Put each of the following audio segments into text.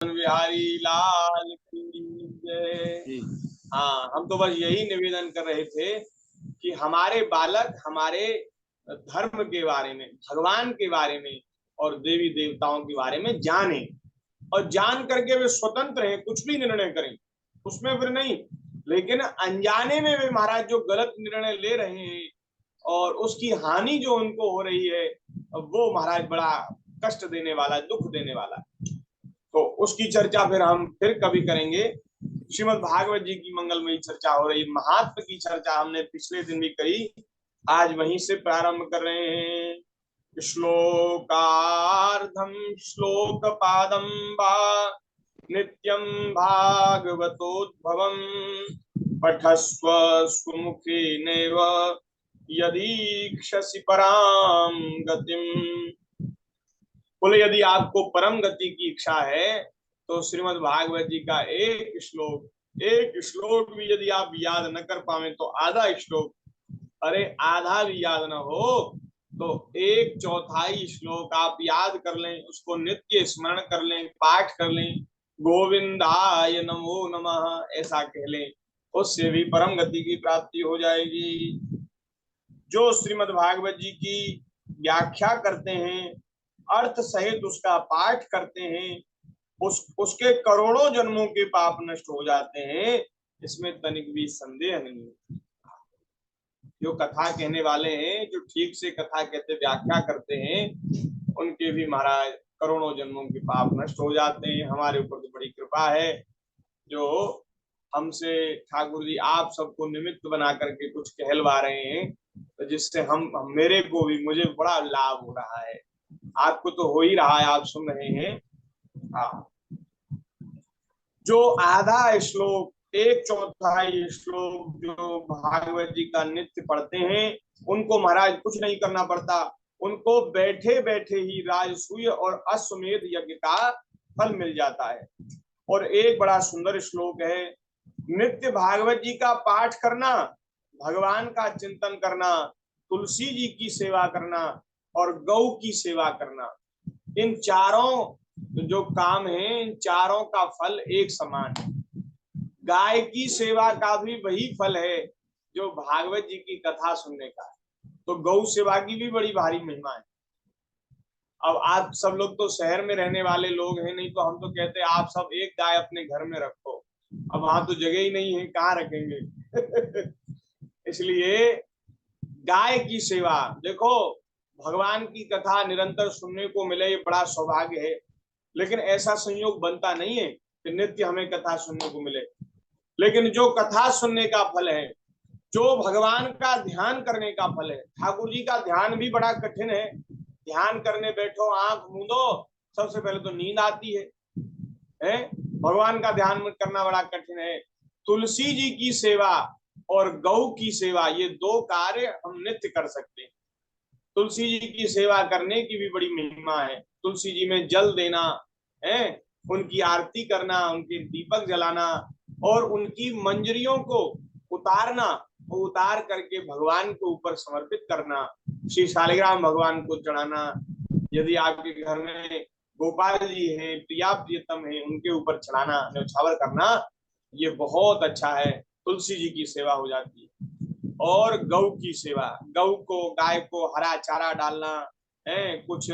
बिहारी लाल की जय। हाँ, हम तो बस यही निवेदन कर रहे थे कि हमारे बालक हमारे धर्म के बारे में, भगवान के बारे में और देवी देवताओं के बारे में जाने, और जान करके वे स्वतंत्र हैं, कुछ भी निर्णय करें उसमें फिर नहीं। लेकिन अनजाने में वे महाराज जो गलत निर्णय ले रहे हैं और उसकी हानि जो उनको हो रही है, वो महाराज बड़ा कष्ट देने वाला, दुख देने वाला। तो उसकी चर्चा फिर हम फिर कभी करेंगे। श्रीमद् भागवत जी की मंगलमयी चर्चा हो रही, महात्म की चर्चा हमने पिछले दिन भी करी, आज वहीं से प्रारंभ कर रहे हैं। श्लोकार्धम श्लोक पादम वा नित्यं भागवतोद्भवम् पठस्व सुमुखेनैव यदीक्षसि परां गतिम्। बोले यदि आपको परम गति की इच्छा है तो श्रीमद् भागवत जी का एक श्लोक भी यदि आप याद न कर पावे तो आधा श्लोक, अरे आधा भी याद न हो तो एक चौथाई श्लोक आप याद कर लें, उसको नित्य स्मरण कर लें, पाठ कर लें, गोविंदाय नमो नमः ऐसा कह लें, उससे भी परम गति की प्राप्ति हो जाएगी। जो श्रीमद् भागवत जी की व्याख्या करते हैं, अर्थ सहित उसका पाठ करते हैं, उसके करोड़ों जन्मों के पाप नष्ट हो जाते हैं, इसमें तनिक भी संदेह नहीं है। जो कथा कहने वाले हैं, जो ठीक से कथा कहते व्याख्या करते हैं, उनके भी महाराज करोड़ों जन्मों के पाप नष्ट हो जाते हैं। हमारे ऊपर तो बड़ी कृपा है जो हमसे ठाकुर जी आप सबको निमित्त बना करके कुछ कहलवा रहे हैं, तो जिससे हम मेरे को भी, मुझे बड़ा लाभ हो रहा है। आपको तो हो ही रहा है, आप सुन रहे हैं। हाँ, जो आधा श्लोक, एक चौथाई श्लोक जो भागवत जी का नित्य पढ़ते हैं, उनको महाराज कुछ नहीं करना पड़ता, उनको बैठे बैठे ही राजसूय और अश्वमेध यज्ञ का फल मिल जाता है। और एक बड़ा सुंदर श्लोक है, नित्य भागवत जी का पाठ करना, भगवान का चिंतन करना, तुलसी जी की सेवा करना और गौ की सेवा करना, इन चारों जो काम है, इन चारों का फल एक समान है। गाय की सेवा का भी वही फल है जो भागवत जी की कथा सुनने का है। तो गौ सेवा की भी बड़ी भारी महिमा है। अब आप सब लोग तो शहर में रहने वाले लोग हैं, नहीं तो हम तो कहते हैं आप सब एक गाय अपने घर में रखो। अब वहां तो जगह ही नहीं है, कहाँ रखेंगे। इसलिए गाय की सेवा, देखो भगवान की कथा निरंतर सुनने को मिले, ये बड़ा सौभाग्य है। लेकिन ऐसा संयोग बनता नहीं है कि नित्य हमें कथा सुनने को मिले। लेकिन जो कथा सुनने का फल है, जो भगवान का ध्यान करने का फल है, ठाकुर जी का ध्यान भी बड़ा कठिन है। ध्यान करने बैठो, आंख मूंदो, सबसे पहले तो नींद आती है? भगवान का ध्यान करना बड़ा कठिन है। तुलसी जी की सेवा और गौ की सेवा, ये दो कार्य हम नित्य कर सकते हैं। तुलसी जी की सेवा करने की भी बड़ी महिमा है। तुलसी जी में जल देना है, उनकी आरती करना, उनके दीपक जलाना और उनकी मंजरियों को उतारना, वो उतार करके भगवान के ऊपर समर्पित करना, श्री शालिग्राम भगवान को चढ़ाना। यदि आपके घर में गोपाल जी हैं, प्रिया प्रियतम है, उनके ऊपर चढ़ाना, न्यौछावर करना, ये बहुत अच्छा है। तुलसी जी की सेवा हो जाती है। और गौ की सेवा, गौ को, गाय को हरा चारा डालना है, कुछ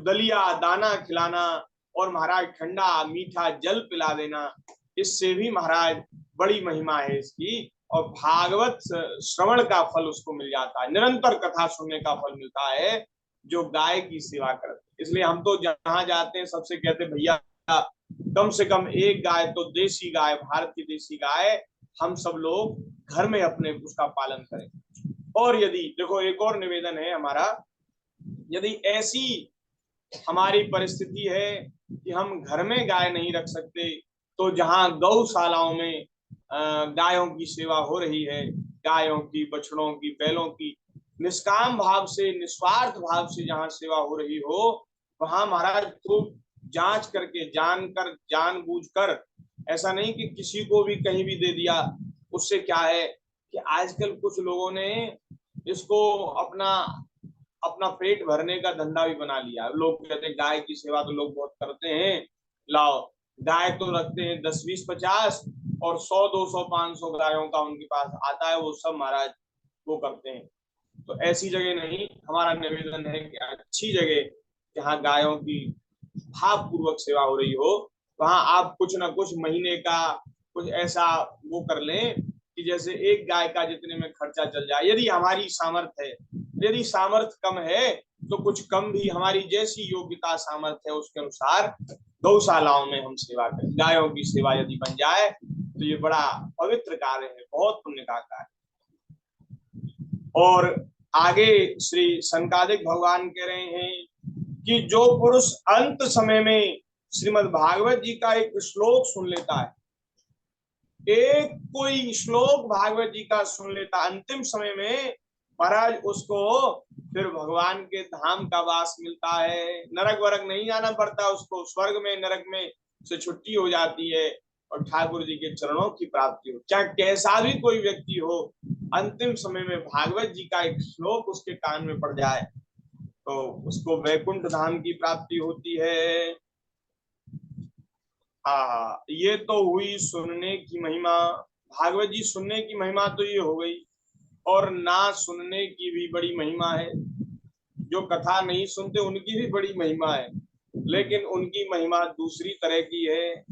दलिया दाना खिलाना और महाराज ठंडा मीठा जल पिला देना, इससे भी महाराज बड़ी महिमा है इसकी। और भागवत श्रवण का फल उसको मिल जाता है, निरंतर कथा सुनने का फल मिलता है जो गाय की सेवा करते। इसलिए हम तो जहां जाते हैं सबसे कहते भैया कम से कम एक गाय तो देसी गाय, भारत की देसी गाय हम सब लोग घर में अपने उसका पालन करें। और यदि देखो एक और निवेदन है हमारा, यदि ऐसी हमारी परिस्थिति है कि हम घर में गाय नहीं रख सकते, तो जहां गौशालाओं में गायों की सेवा हो रही है, गायों की, बछड़ों की, बैलों की, निष्काम भाव से, निस्वार्थ भाव से जहां सेवा हो रही हो, वहां महाराज खूब जांच करके, जानकर, जानबूझकर, ऐसा नहीं कि किसी को भी कहीं भी दे दिया। उससे क्या है कि आजकल कुछ लोगों ने इसको अपना अपना पेट भरने का धंधा भी बना लिया। लोग कहते हैं गाय की सेवा तो लोग बहुत करते हैं, लाओ गाय तो रखते हैं 10 20 50, और 100 200 500 गायों का उनके पास आता है, वो सब महाराज वो करते हैं। तो ऐसी जगह नहीं, हमारा निवेदन है कि अच्छी जगह जहाँ गायों की भाव पूर्वक सेवा हो रही हो, वहां आप कुछ ना कुछ महीने का कुछ ऐसा वो कर लें कि जैसे एक गाय का जितने में खर्चा चल जाए, यदि हमारी सामर्थ्य है। यदि सामर्थ्य कम है तो कुछ कम भी, हमारी जैसी योग्यता सामर्थ्य है उसके अनुसार गौशालाओं में हम सेवा करें। गायों की सेवा यदि बन जाए तो ये बड़ा पवित्र कार्य है, बहुत पुण्य का कार्य। और आगे श्री सनकादिक भगवान कह रहे हैं कि जो पुरुष अंत समय में श्रीमद् भागवत जी का एक श्लोक सुन लेता है, एक कोई श्लोक भागवत जी का सुन लेता अंतिम समय में, महाराज उसको फिर भगवान के धाम का वास मिलता है। नरक वरक नहीं जाना पड़ता उसको, स्वर्ग में नरक में से छुट्टी हो जाती है और ठाकुर जी के चरणों की प्राप्ति हो। चाहे कैसा भी कोई व्यक्ति हो, अंतिम समय में भागवत जी का एक श्लोक उसके कान में पड़ जाए तो उसको वैकुंठ धाम की प्राप्ति होती है। ये तो हुई सुनने की महिमा। भागवत जी सुनने की महिमा तो ये हो गई, और ना सुनने की भी बड़ी महिमा है। जो कथा नहीं सुनते उनकी भी बड़ी महिमा है, लेकिन उनकी महिमा दूसरी तरह की है।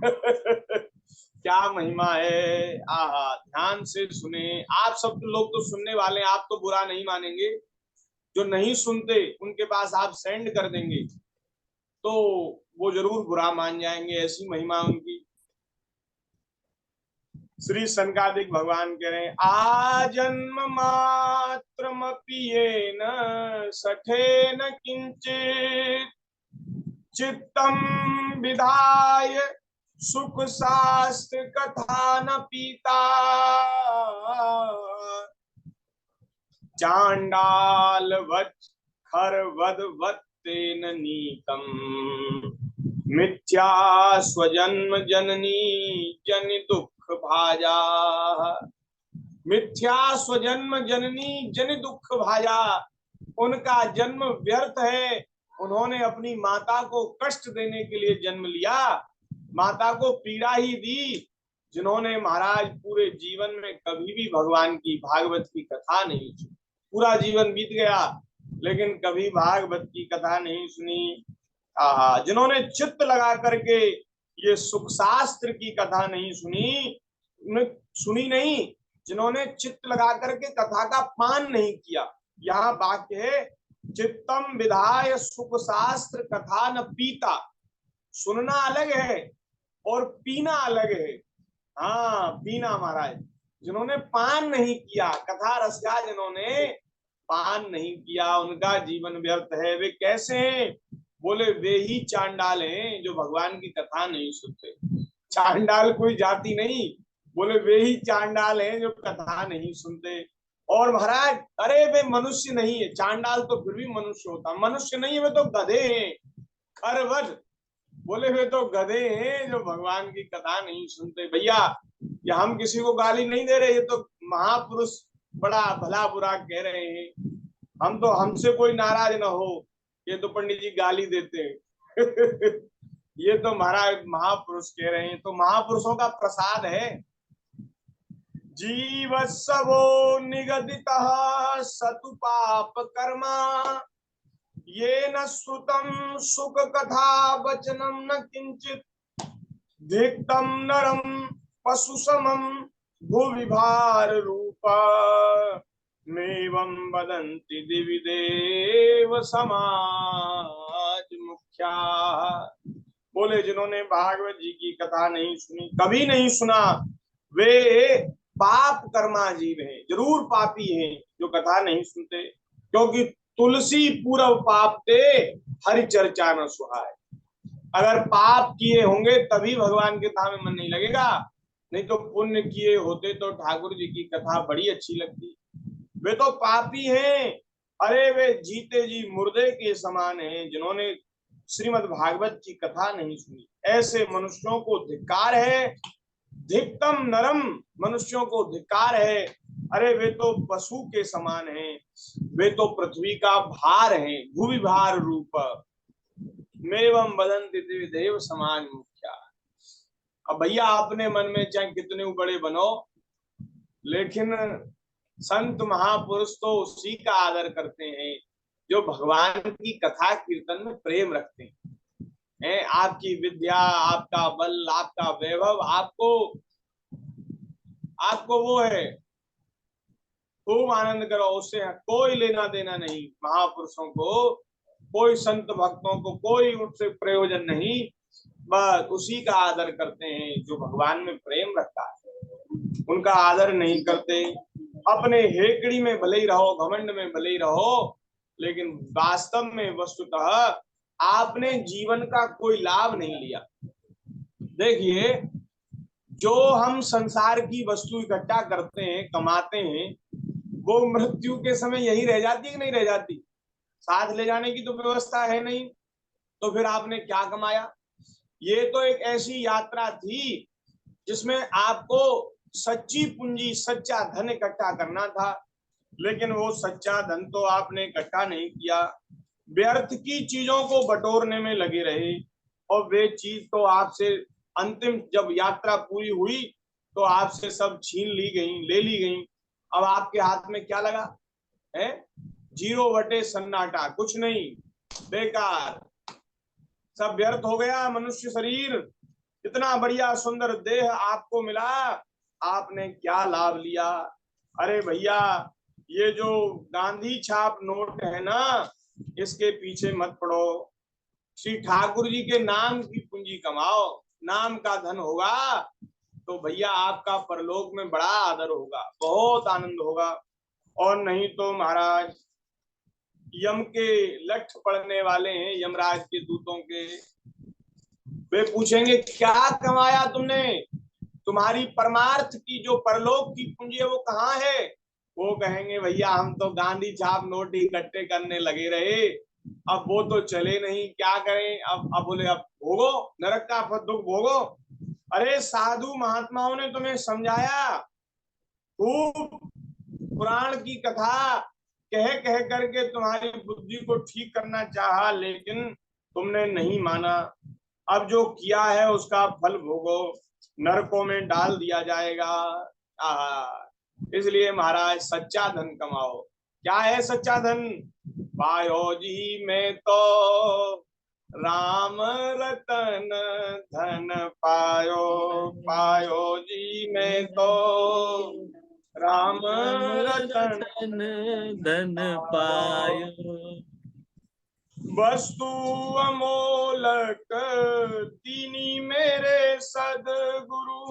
क्या महिमा है, ध्यान से सुने। आप सब लोग तो सुनने वाले, आप तो बुरा नहीं मानेंगे। जो नहीं सुनते उनके पास आप सेंड कर देंगे तो वो जरूर बुरा मान जाएंगे, ऐसी महिमा उनकी। श्री सनकादिक भगवान कह रहे हैं, आजन्म मात्रमपि न सठे न किंचित चित्तम विधाय सुख शास्त्र कथा न पीता चांडाल वच खर वद वत्तेन नीतम मिथ्या स्वजन्म जननी जन दुख भाजा। मिथ्या स्वजन्म जननी जन दुख भाजा, उनका जन्म व्यर्थ है। उन्होंने अपनी माता को कष्ट देने के लिए जन्म लिया, माता को पीड़ा ही दी। जिन्होंने महाराज पूरे जीवन में कभी भी भगवान की भागवत की कथा नहीं सुनी, पूरा जीवन बीत गया लेकिन कभी भागवत की कथा नहीं सुनी। जिन्होंने चित्त लगा करके ये सुख शास्त्र की कथा नहीं सुनी नहीं, जिन्होंने चित्त लगा करके कथा का पान नहीं किया। यहाँ वाक्य है, चित्तम विधाय सुख शास्त्र कथा न पीता। सुनना अलग है और पीना अलग है। पीना महाराज, जिन्होंने पान नहीं किया, कथा रस का जिन्होंने पान नहीं किया, उनका जीवन व्यर्थ है। वे कैसे हैं? बोले वे ही चांडाल हैं जो भगवान की कथा नहीं सुनते। चांडाल कोई जाति नहीं, बोले वे ही चांडाल हैं जो कथा नहीं सुनते। और महाराज अरे वे मनुष्य नहीं है, चांडाल तो फिर भी मनुष्य होता, मनुष्य नहीं है, वे तो गधे हैं, खरवज। बोले वे तो गधे हैं जो भगवान की कथा नहीं सुनते। भैया ये हम किसी को गाली नहीं दे रहे, ये तो महापुरुष बड़ा भला बुरा कह रहे हैं। हम तो, हमसे कोई नाराज ना हो, ये तो पंडित जी गाली देते हैं। ये तो महाराज महापुरुष कह रहे हैं, तो महापुरुषों का प्रसाद है। जीवस्सवो निगदितः सतु पाप कर्मा ये न श्रुतम सुख कथा वचनम न किंचित धिक्तम नरम पशु समम भुविभार रूपा मेवं वदन्ति दिवि देव समाज मुख्या। बोले जिन्होंने भागवत जी की कथा नहीं सुनी, कभी नहीं सुना, वे पाप कर्मा जीव हैं, जरूर पापी हैं जो कथा नहीं सुनते। क्योंकि तुलसी पूर्व पाप ते हरि चर्चा न सुहाए। अगर पाप किए होंगे तभी भगवान के धाम में मन नहीं लगेगा, नहीं तो पुण्य किए होते तो ठाकुर जी की कथा बड़ी अच्छी लगती। वे तो पापी हैं, अरे वे जीते जी मुर्दे के समान हैं जिन्होंने श्रीमद् भागवत की कथा नहीं सुनी। ऐसे मनुष्यों को धिक्कार है, धिक्तम नरम, मनुष्यों को धिक्कार है। अरे वे तो पशु के समान हैं, वे तो पृथ्वी का भार हैं, भूवि भार रूप मेवम बदंति देव समान मुख्या। अब भैया अपने मन में चाहे कितने बड़े बनो, लेकिन संत महापुरुष तो उसी का आदर करते हैं जो भगवान की कथा कीर्तन में प्रेम रखते हैं। आपकी विद्या, आपका बल, आपका वैभव, आपको आपको वो है, खूब आनंद करो, उससे कोई लेना देना नहीं। महापुरुषों को, कोई संत भक्तों को कोई उनसे प्रयोजन नहीं, बस उसी का आदर करते हैं जो भगवान में प्रेम रखता है। उनका आदर नहीं करते, अपने हेकड़ी में भले ही रहो, घमंड में भले ही रहो, लेकिन वास्तव में वस्तुतः आपने जीवन का कोई लाभ नहीं लिया। देखिए, जो हम संसार की वस्तु इकट्ठा करते हैं, कमाते हैं, वो मृत्यु के समय यही रह जाती है कि नहीं रह जाती? साथ ले जाने की तो व्यवस्था है नहीं, तो फिर आपने क्या कमाया? ये तो एक ऐसी यात्रा थी जिसमें आपको सच्ची पूंजी, सच्चा धन इकट्ठा करना था, लेकिन वो सच्चा धन तो आपने इकट्ठा नहीं किया, व्यर्थ की चीजों को बटोरने में लगे रहे, और वे चीज तो आपसे अंतिम जब यात्रा पूरी हुई तो आपसे सब छीन ली गई, ले ली गई। अब आपके हाथ में क्या लगा है? 0 सन्नाटा, कुछ नहीं, बेकार, सब व्यर्थ हो गया। मनुष्य शरीर, इतना बढ़िया सुंदर देह आपको मिला, आपने क्या लाभ लिया? अरे भैया, ये जो गांधी छाप नोट है ना, इसके पीछे मत पड़ो। श्री ठाकुर जी के नाम की पूंजी कमाओ, नाम का धन होगा तो भैया आपका परलोक में बड़ा आदर होगा, बहुत आनंद होगा। और नहीं तो महाराज, यम के लठ पड़ने वाले हैं, यमराज के दूतों के, वे पूछेंगे क्या कमाया तुमने, तुम्हारी परमार्थ की जो परलोक की पूंजी है वो कहाँ है? वो कहेंगे भैया हम तो गांधी छाप नोट इकट्ठे करने लगे रहे, अब वो तो चले नहीं, क्या करें? अब बोले अब भोगो, नरक का दुख भोगो। अरे साधु महात्माओं ने तुम्हें समझाया, खूब पुराण की कथा कह कह करके तुम्हारी बुद्धि को ठीक करना चाहा, लेकिन तुमने नहीं माना। अब जो किया है उसका फल भोगो, नरकों में डाल दिया जाएगा। इसलिए महाराज सच्चा धन कमाओ। क्या है सच्चा धन? पायो जी में तो राम रतन धन पायो, पायो जी में तो राम रतन धन पायो। वस्तु अमोलक दीनी मेरे सदगुरु,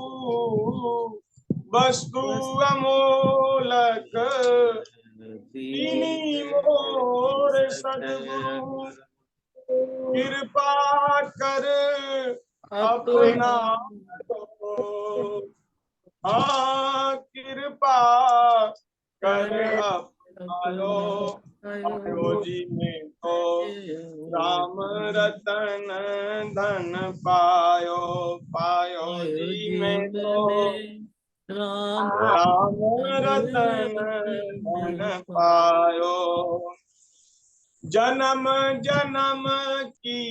वस्तु अमोलक दीनी मोर सदगुरु, कृपा कर अपना हाँ, कृपा कर अपना पायो जी में तो राम रतन धन पायो, पायो जी में तो राम रतन धन पायो। जन्म जन्म की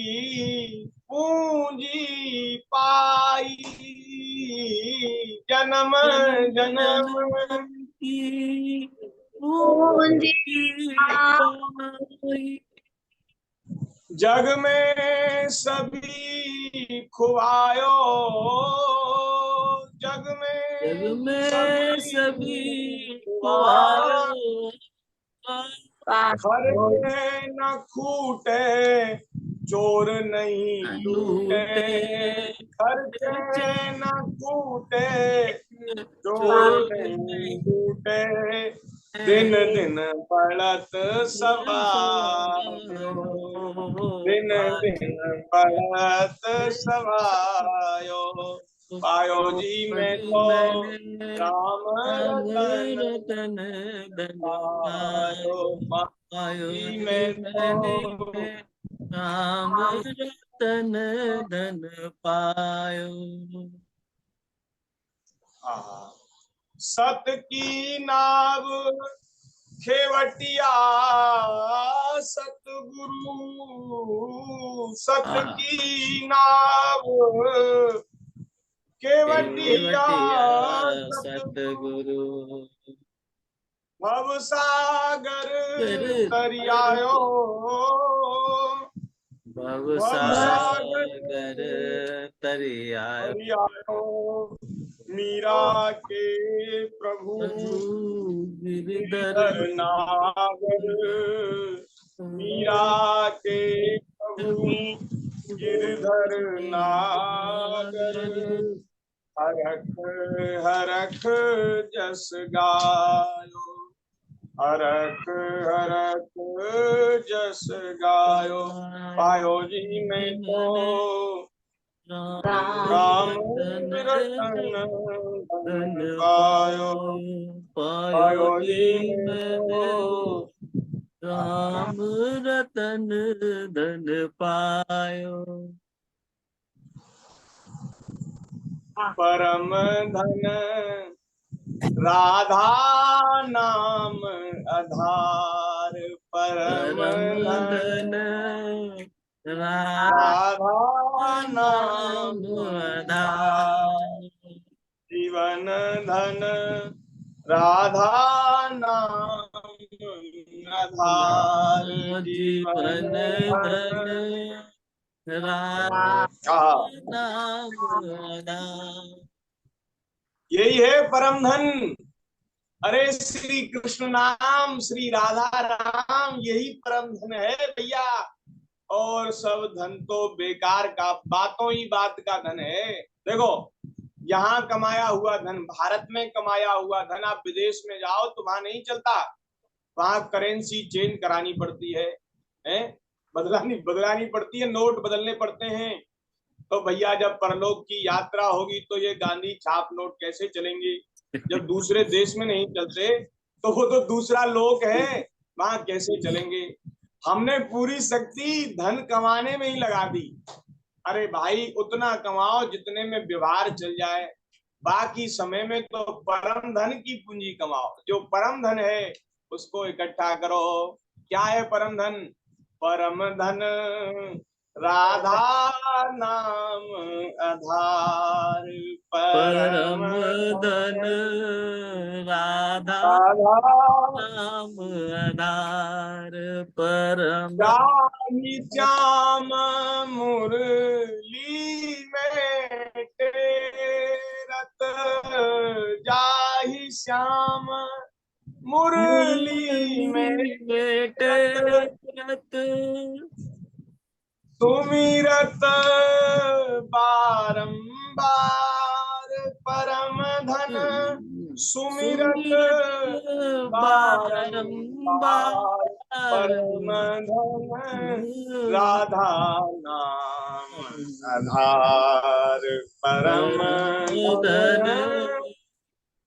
पूंजी पाई, जन्म जन्म की पूंजी पाई। जग में सभी खुआयो, जग में सभी खुआयो, खर्चे न खूटे चोर नहीं लूटे, खर्चे न खूटे चोर नहीं लूटे, दिन दिन बढ़त सवायो, दिन दिन बढ़त सवायो। पायो जी में तो राम रतन धन पायो, पायो जी जी में तो राम रतन धन पायो। सत की नाव खेवटिया सतगुरु, सत की नाव केवटिया केवटिया सतगुरु, सतगुरु, भव सागर कर तरियायो, भव भव सागर सागर तरियायो, तरियायो, मीरा के प्रभु प्रभु गिरधर गिरधर नागर, मीरा के प्रभु गिरधर नागर, हरख हरख जस गायो, हरख हरख जस गायो, पायो जी में तो राम रतन धन पायो, पायो जी में तो राम रतन धन पायो, परम धन राधा नाम आधार, परम धन राधा नाम आधार, जीवन धन राधा नाम आधार, जीवन धन राधा नाम आधार। यही है परम धन। अरे श्री कृष्ण नाम, श्री राधा राम, यही परम धन है भैया। और सब धन तो बेकार का, बातों ही बात का धन है। देखो, यहाँ कमाया हुआ धन, भारत में कमाया हुआ धन, आप विदेश में जाओ तो वहां नहीं चलता, वहां करेंसी चेंज करानी पड़ती है? बदलानी पड़ती है, नोट बदलने पड़ते हैं। तो भैया जब परलोक की यात्रा होगी तो ये गांधी छाप नोट कैसे चलेंगे? जब दूसरे देश में नहीं चलते तो वो तो दूसरा लोक है, वहां कैसे चलेंगे? हमने पूरी शक्ति धन कमाने में ही लगा दी। अरे भाई, उतना कमाओ जितने में व्यवहार चल जाए, बाकी समय में तो परम धन की पूंजी कमाओ। जो परम धन है उसको इकट्ठा करो। क्या है परम धन? परम धन राधा नाम आधार, परम धन राधा राधा नाम आधार, परम जाहि श्याम मुरली में टेरत, जाहि श्याम मुरली में बेटे टेरत, रत सुमिरत बारंबार परम धन, सुमिरत बारंबार परम धन राधा नाम आधार, परम धन धन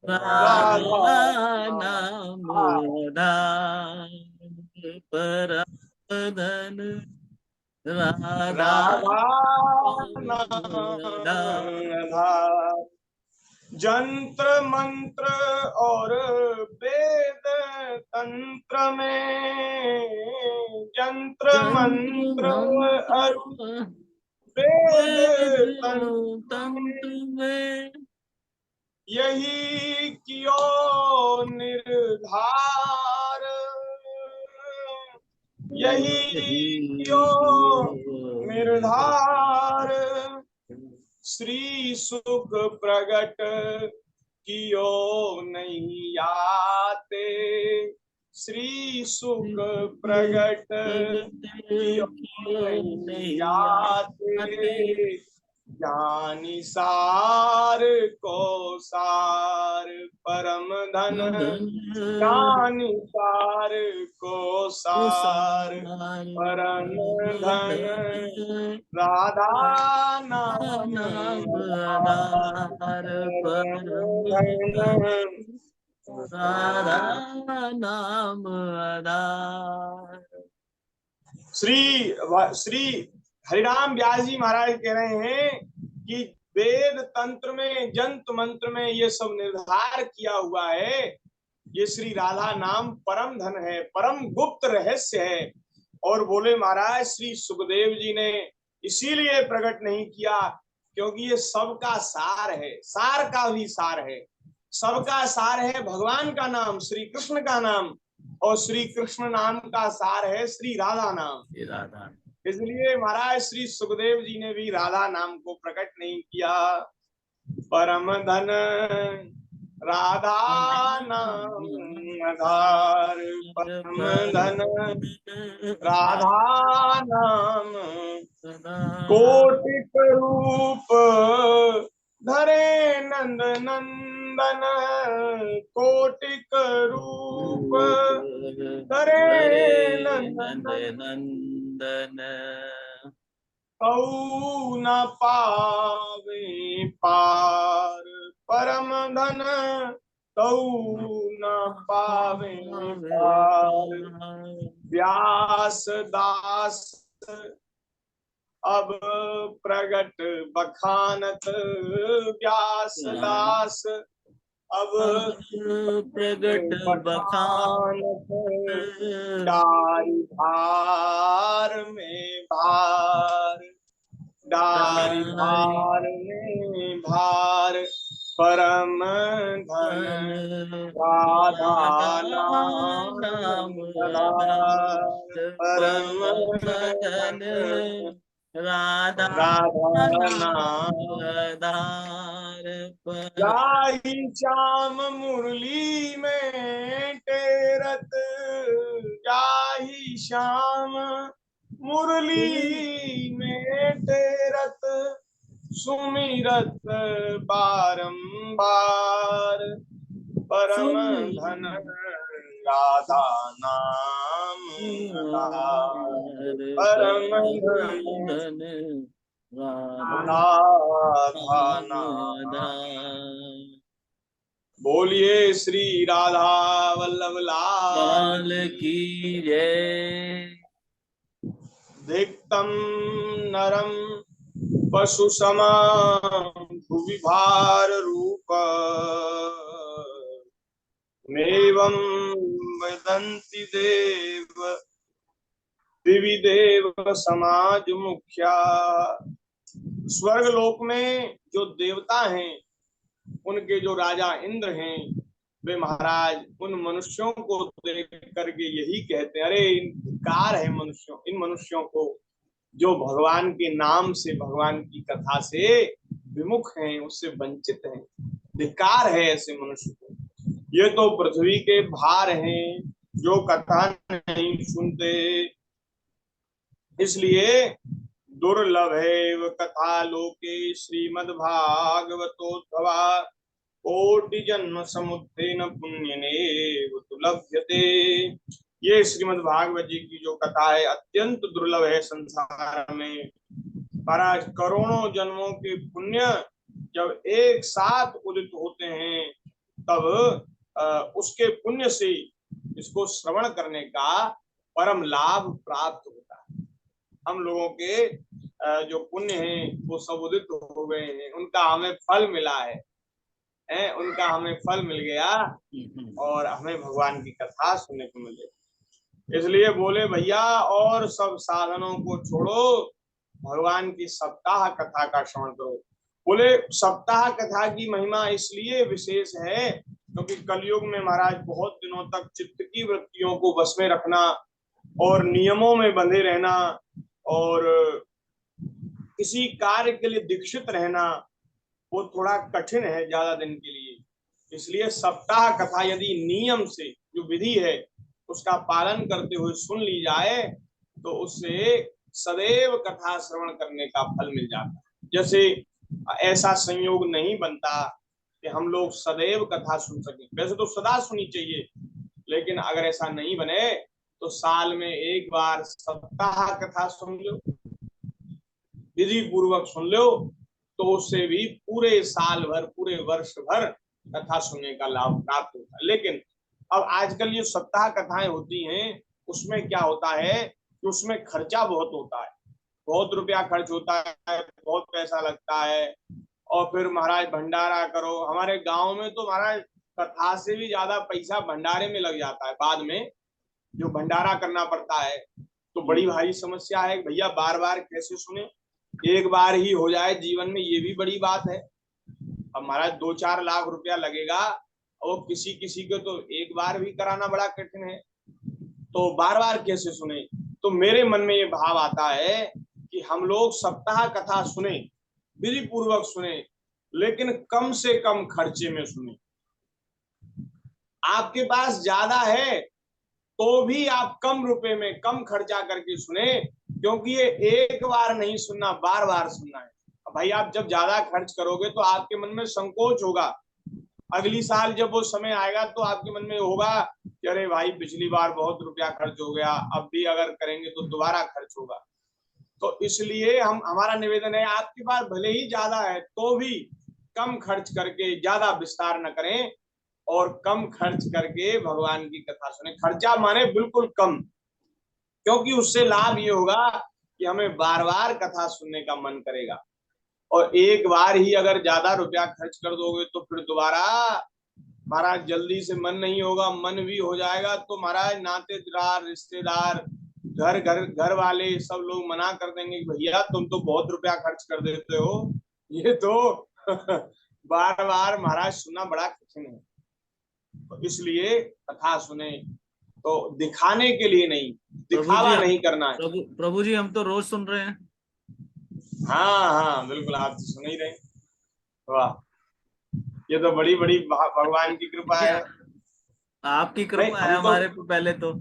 राधा नाम आधार, परम धन राधा नाम आधार, जंत्र मंत्र और वेद तंत्र में, जंत्र मंत्र और वेद तंत्र में यही कियो निर्धार, यही कियो निर्धार, श्री सुख प्रगट कियो नहीं आते, श्री सुख प्रगट कियो नहीं आते, ज्ञानी सार को सार परम धन, ज्ञानी सार को सार परम धन राधा नाम आधार, परम धन राधा नाम आधार। श्री हरिराम व्यास जी महाराज कह रहे हैं कि वेद तंत्र में, जंत्र मंत्र में ये सब निर्धार किया हुआ है। ये श्री राधा नाम परम धन है, परम गुप्त रहस्य है। और बोले महाराज श्री सुखदेव जी ने इसीलिए प्रकट नहीं किया क्योंकि ये सबका सार है, सार का भी सार है। सबका सार है भगवान का नाम, श्री कृष्ण का नाम, और श्री कृष्ण नाम का सार है श्री राधा नाम। राधा इसलिए महाराज श्री सुखदेव जी ने भी राधा नाम को प्रकट नहीं किया। परम धन राधा नाम आधार, परम धन राधा नाम कोटिक रूप धरे नंद नंदन, कोटिक रूप धरे नंद नंदन कऊ न पावे पार, परम धन कऊ न पावे पार। व्यास दास अब प्रगट बखानत, व्यास दास अब प्रगट बखानत, डारी भार में भार, डारी भार में भार, परम धन राधा नाम आधार, परम धन राधा नाम आधार। जाहि श्याम मुरली में टेरत, जाहि श्याम मुरली में टेरत, सुमिरत बारंबार, परम धन राधा नाम आधार, परम धन राधा नाम। बोलिए श्री राधा वल्लभ लाल की जय। धिक्तम नरम पशु समां भुवि भार रूप, मेवं वदन्ति देव दिवि देव समाज मुख्या। स्वर्ग लोक में जो देवता हैं, उनके जो राजा इंद्र हैं, वे महाराज उन मनुष्यों को देख करके यही कहते हैं, अरे धिक्कार है मनुष्यों, इन मनुष्यों को जो भगवान के नाम से, भगवान की कथा से विमुख हैं, उससे वंचित हैं। धिक्कार है ऐसे मनुष्य को। ये तो पृथ्वी के भार हैं जो कथा नहीं सुनते। इसलिए दुर्लभ है कथा लोके श्रीमद् भागवतोद्भवा, कोटि जन्म समुत्थेन पुण्यनेव तु लभ्यते। ये श्रीमद् भागवत जी की जो कथा है अत्यंत दुर्लभ है संसार में। पर करोड़ों जन्मों के पुण्य जब एक साथ उदित होते हैं, तब उसके पुण्य से इसको श्रवण करने का परम लाभ प्राप्त होता है। हम लोगों के जो पुण्य हैं वो सब उदित हो गए हैं, उनका हमें फल मिला है, उनका हमें फल मिल गया और हमें भगवान की कथा सुनने को मिले। इसलिए बोले भैया और सब साधनों को छोड़ो, भगवान की सप्ताह कथा का श्रवण करो। बोले सप्ताह कथा की महिमा इसलिए विशेष है क्योंकि कलयुग में महाराज बहुत दिनों तक चित्त की वृत्तियों को बस में रखना और नियमों में बंधे रहना और किसी कार्य के लिए दीक्षित रहना वो थोड़ा कठिन है ज्यादा दिन के लिए। इसलिए सप्ताह कथा यदि नियम से, जो विधि है उसका पालन करते हुए सुन ली जाए तो उससे सदैव कथा श्रवण करने का फल मिल जाता है। जैसे ऐसा संयोग नहीं बनता कि हम लोग सदैव कथा सुन सकें, वैसे तो सदा सुनी चाहिए, लेकिन अगर ऐसा नहीं बने तो साल में एक बार सप्ताह कथा सुन लो, विधि पूर्वक सुन लो, तो उससे भी पूरे साल भर, पूरे वर्ष भर कथा सुनने का लाभ प्राप्त होता है। लेकिन अब आजकल ये सप्ताह कथाएं होती हैं, उसमें क्या होता है कि उसमें खर्चा बहुत होता है, बहुत रुपया खर्च होता है, बहुत पैसा लगता है और फिर महाराज भंडारा करो। हमारे गांव में तो महाराज कथा से भी ज्यादा पैसा भंडारे में लग जाता है, बाद में जो भंडारा करना पड़ता है। तो बड़ी भारी समस्या है भैया, बार बार कैसे सुने, एक बार ही हो जाए जीवन में, ये भी बड़ी बात है। अब महाराज 2-4 लाख रुपया लगेगा और किसी किसी को तो एक बार भी कराना बड़ा कठिन है, तो बार बार कैसे सुने। तो मेरे मन में ये भाव आता है कि हम लोग सप्ताह कथा सुने, विधि पूर्वक सुने, लेकिन कम से कम खर्चे में सुने। आपके पास ज्यादा है तो भी आप कम रुपए में कम खर्चा करके सुने, क्योंकि ये एक बार नहीं सुनना, बार बार सुनना है। भाई आप जब ज्यादा खर्च करोगे तो आपके मन में संकोच होगा, अगली साल जब वो समय आएगा तो आपके मन में होगा कि अरे भाई पिछली बार बहुत रुपया खर्च हो गया, अब भी अगर करेंगे तो दोबारा खर्च होगा। तो इसलिए हमारा निवेदन है, आपके पास भले ही ज्यादा है तो भी कम खर्च करके ज्यादा विस्तार न करें, और कम खर्च करके भगवान की कथा सुने। खर्चा माने बिल्कुल कम, क्योंकि उससे लाभ ये होगा कि हमें बार बार कथा सुनने का मन करेगा। और एक बार ही अगर ज्यादा रुपया खर्च कर दोगे तो फिर दोबारा महाराज जल्दी से मन नहीं होगा, मन भी हो जाएगा तो महाराज नातेदार, रिश्तेदार, घर वाले सब लोग मना कर देंगे कि भैया तुम तो बहुत रुपया खर्च कर देते हो, ये तो बार बार महाराज सुनना बड़ा कठिन है। तो इसलिए कथा सुने तो दिखाने के लिए नहीं, दिखावा नहीं करना है। प्रभु जी हम तो रोज सुन रहे हैं। हाँ बिल्कुल, आप तो सुन ही रहे। वाह, ये तो बड़ी बड़ी भगवान की कृपा है। आपकी कृपा है हमारे पे पहले तो।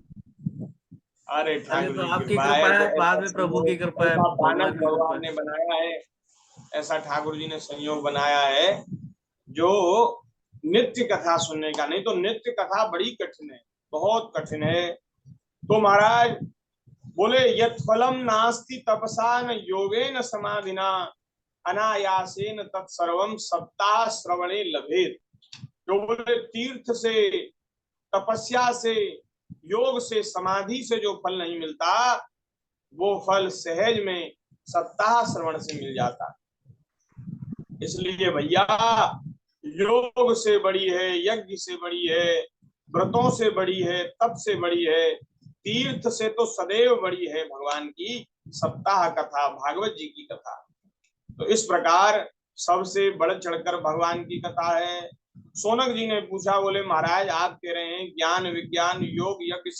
अरे ठाकुर तो जी आपकी कृपा कृपा है, है, बाद में प्रभु की कृपा है, भगवान ने बनाया है, ऐसा ठाकुर जी ने संयोग बनाया है जो नित्य कथा सुनने का। नहीं तो नित्य कथा बड़ी कठिन है, बहुत कठिन है। तो महाराज बोले यत् फलम नास्ति तपसा न योगेन समाधिना अनायासेन तत्सर्वम सप्ताह श्रवणे लभेत। जो बोले तीर्थ से, तपस्या से, योग से, समाधि से जो फल नहीं मिलता, वो फल सहज में सप्ताह श्रवण से मिल जाता। इसलिए भैया योग से बड़ी है, यज्ञ से बड़ी है, व्रतों से बड़ी है, तप से बड़ी है, तीर्थ से तो सदैव बड़ी है भगवान की सप्ताह कथा, भागवत जी की कथा। तो इस प्रकार सबसे बढ़ चढ़कर भगवान की कथा है। सोनक जी ने पूछा, बोले महाराज आप कह रहे हैं ज्ञान विज्ञान योग यज्ञ से